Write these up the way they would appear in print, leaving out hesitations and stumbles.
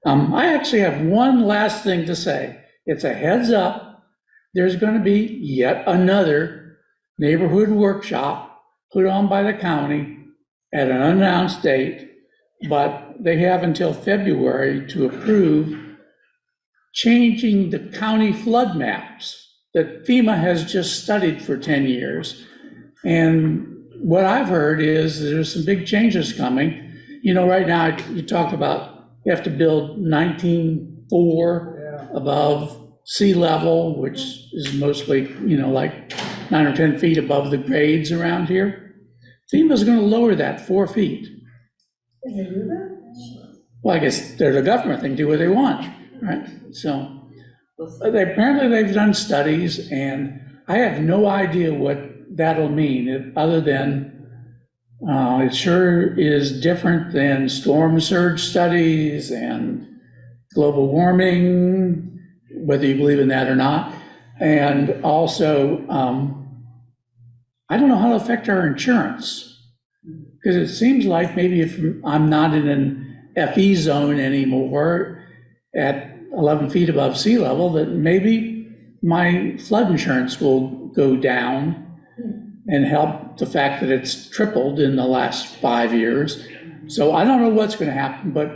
I actually have one last thing to say. It's a heads up. There's going to be yet another neighborhood workshop put on by the county at an unannounced date, but they have until February to approve changing the county flood maps that FEMA has just studied for 10 years. And what I've heard is there's some big changes coming. You know, right now you talk about you have to build 19.4 above sea level, which is mostly, you know, like 9 or 10 feet above the grades around here. FEMA's going to lower that 4 feet. Can they do that? Well, I guess they're the government, they can do what they want, right? So apparently they've done studies, and I have no idea what that'll mean, other than it sure is different than storm surge studies and global warming, whether you believe in that or not. And also, I don't know how it'll affect our insurance, because it seems like maybe if I'm not in an FE zone anymore at 11 feet above sea level, that maybe my flood insurance will go down and help the fact that it's tripled in the last 5 years. So I don't know what's going to happen, but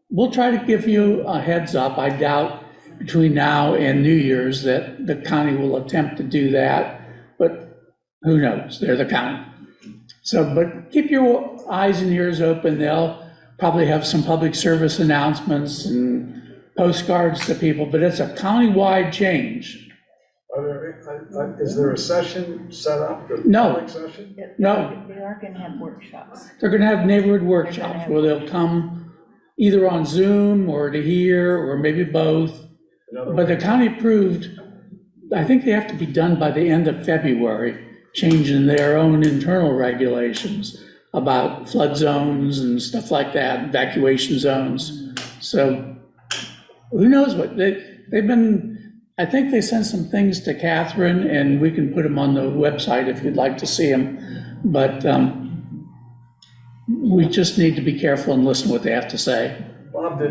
we'll try to give you a heads up. I doubt between now and New Year's that the county will attempt to do that, but who knows? They're the county. So, but keep your eyes and ears open. They'll probably have some public service announcements and postcards to people, but it's a county-wide change. Is there a session set up? No. Public session? No. They are going to have workshops. They're going to have neighborhood workshops where they'll come either on Zoom or to hear, or maybe both. But the county approved, I think they have to be done by the end of February, changing their own internal regulations about flood zones and stuff like that, evacuation zones. So who knows what, they've been, I think they sent some things to Catherine, and we can put them on the website if you'd like to see them. But we just need to be careful and listen to what they have to say. Bob,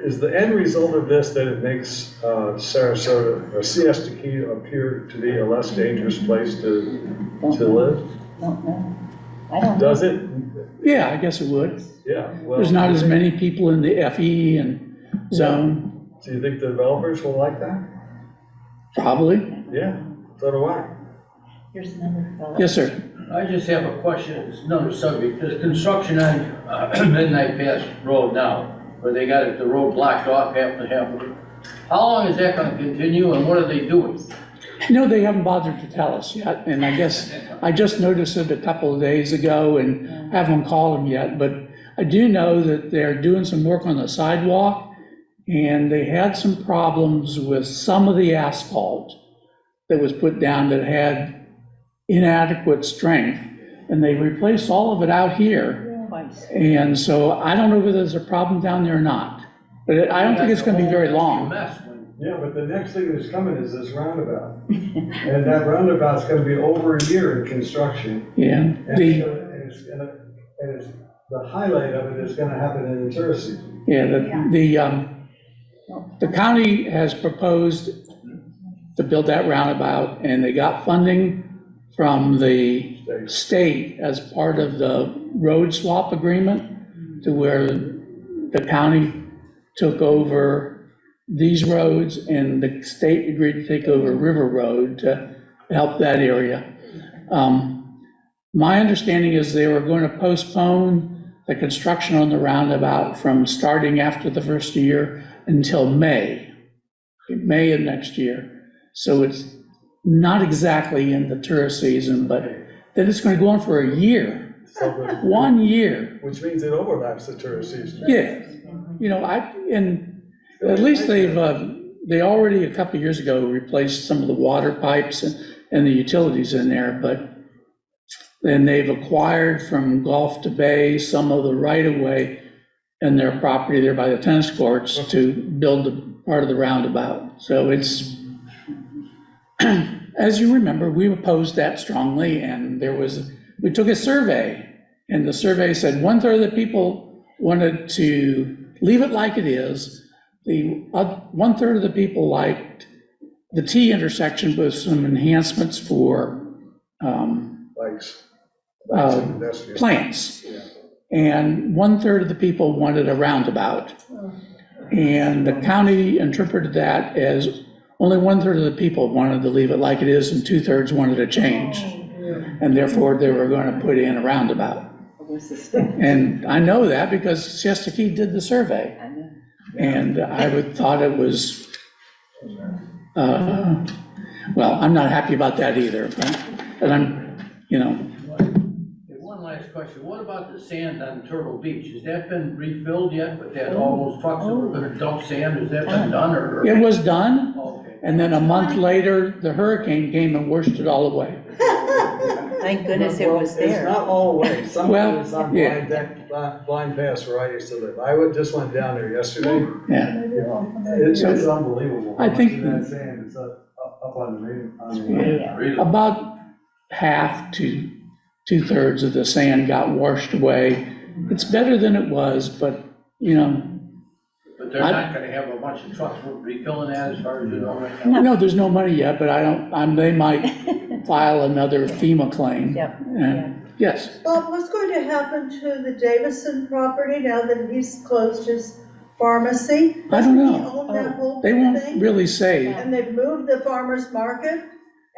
is the end result of this that it makes Sarasota, or Siesta Key, appear to be a less dangerous place to live? Don't know. I don't know. Does it? Yeah, I guess it would. Yeah. Well, There's not as many people in the FE and zone. Do you think the developers will like that? Probably. Yeah, so do I. Here's another fellow. Yes, sir. I just have a question, it's another subject. There's construction on Midnight Pass Road now, where they got the road blocked off half and half. How long is that gonna continue, and what are they doing? No, they haven't bothered to tell us yet, and I guess I just noticed it a couple of days ago and haven't called them yet, but I do know that they're doing some work on the sidewalk, and they had some problems with some of the asphalt that was put down that had inadequate strength, and they replaced all of it out here. Twice. And so I don't know whether there's a problem down there or not, but I don't think it's gonna be very long. Yeah, but the next thing that's coming is this roundabout. And that roundabout's gonna be over a year in construction. Yeah, And the highlight of it is gonna happen in the tourist season. the county has proposed to build that roundabout, and they got funding from the state as part of the road swap agreement, to where the county took over these roads and the state agreed to take over River Road to help that area. My understanding is they were going to postpone the construction on the roundabout from starting after the first year until May of next year. So it's not exactly in the tourist season, but then it's going to go on for a year. 1 year. Which means it overlaps the tourist season. Yeah, you know, and at least they already a couple of years ago replaced some of the water pipes and the utilities in there, but then they've acquired from Gulf to Bay some of the right-of-way in their property there by the tennis courts to build the part of the roundabout. So it's, as you remember, we opposed that strongly, and we took a survey, and the survey said 1/3 of the people wanted to leave it like it is. The 1/3 of the people liked the T intersection with some enhancements for Bikes. uh, Pedestrian. plants. Yeah. And 1/3 of the people wanted a roundabout. And the county interpreted that as only 1/3 of the people wanted to leave it like it is, and 2/3 wanted a change. And therefore, they were going to put in a roundabout. And I know that because Siesta Key did the survey. And I would thought it was, well, I'm not happy about that either, but I'm, you know, Okay, one last question. What about the sand on Turtle Beach? Has that been refilled yet with that, all those trucks that were gonna dump sand? Has that been done or? it was done. Okay. And then a month later, the hurricane came and washed it all away. Thank goodness it was It's there. not all away. Some of Well, it is on yeah. Blind Pass where I used to live. just went down there yesterday. Yeah. It's So, unbelievable. I how think- much of that sand is up on the main, Yeah. Really? About half to 2/3 of the sand got washed away. It's better than it was, but, you know, But they're not gonna have a bunch of trucks refilling that as far as you know right now? no, there's no money yet, but they might file another FEMA claim. Yep, And, yes, Bob, what's going to happen to the Davison property now that he's closed his pharmacy? I don't know. Doesn't he own that whole They won't thing? really say. And they've moved the farmer's market,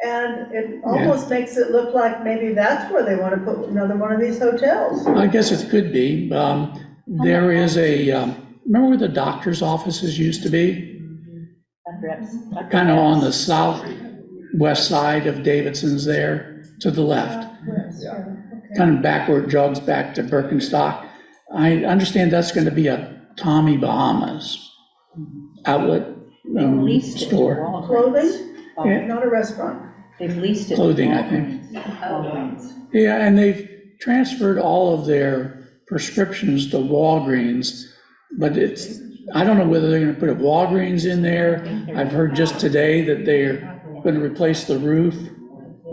and it almost makes it look like maybe that's where they want to put another one of these hotels. I guess it could be. There is remember where the doctor's offices used to be? Kind of on the southwest side of Davidson's there, to the left. Kind of back where it jogs back to Birkenstock. I understand that's going to be a Tommy Bahamas outlet store. Clothing, Yeah. not a restaurant. They've leased it. Clothing, I think. Yeah, and they've transferred all of their prescriptions to Walgreens, but I don't know whether they're gonna put a Walgreens in there. I've heard just today that they're gonna replace the roof,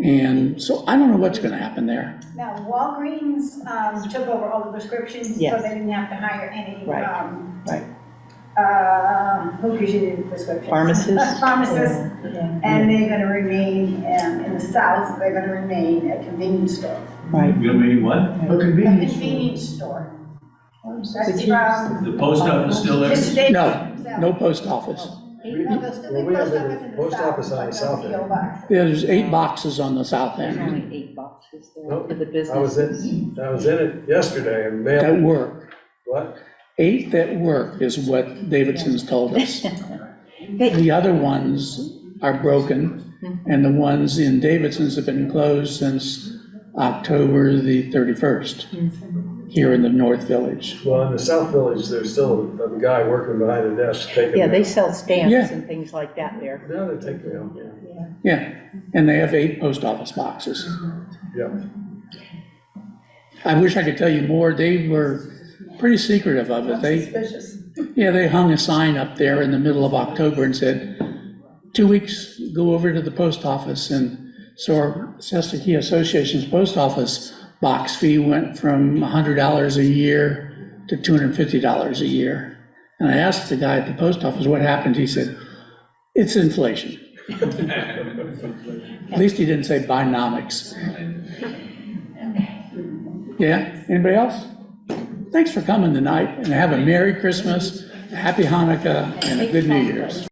and so I don't know what's gonna happen there. Now, Walgreens took over all the prescriptions, so Yes. they didn't have to hire any, Right, right. who gives you the prescription? Pharmacists. Pharmacists, Yeah. and they're gonna remain, in the south, they're gonna remain a convenience store. Right. You mean what? A convenience store. That's from. The post office still there? Mr. Davis No, himself. no post office. No, there'll still Well, be we have post the office in the post south, office on the but no south end. PO box. There's 8 boxes on the south There's end only 8 boxes there Nope. for the I was business. in it yesterday and that mailed, work. what? 8 that work is what Davidson's told us. The other ones are broken, and the ones in Davidson's have been closed since October the 31st, here in the North Village. Well, in the South Village, there's still a guy working behind the desk taking. Yeah, they mail. sell stamps Yeah. and things like that there. Now they take mail, Yeah, and they have 8 post office boxes. yeah. I wish I could tell you more. They were pretty secretive of it. Suspicious. They hung a sign up there in the middle of October and said, 2 weeks, go over to the post office. And so our Siesta Key Association's post office box fee went from $100 a year to $250 a year. And I asked the guy at the post office what happened. He said, it's inflation. At least he didn't say Binomics. Yeah, anybody else? Thanks for coming tonight, and have a Merry Christmas, a Happy Hanukkah, and a good New Year's.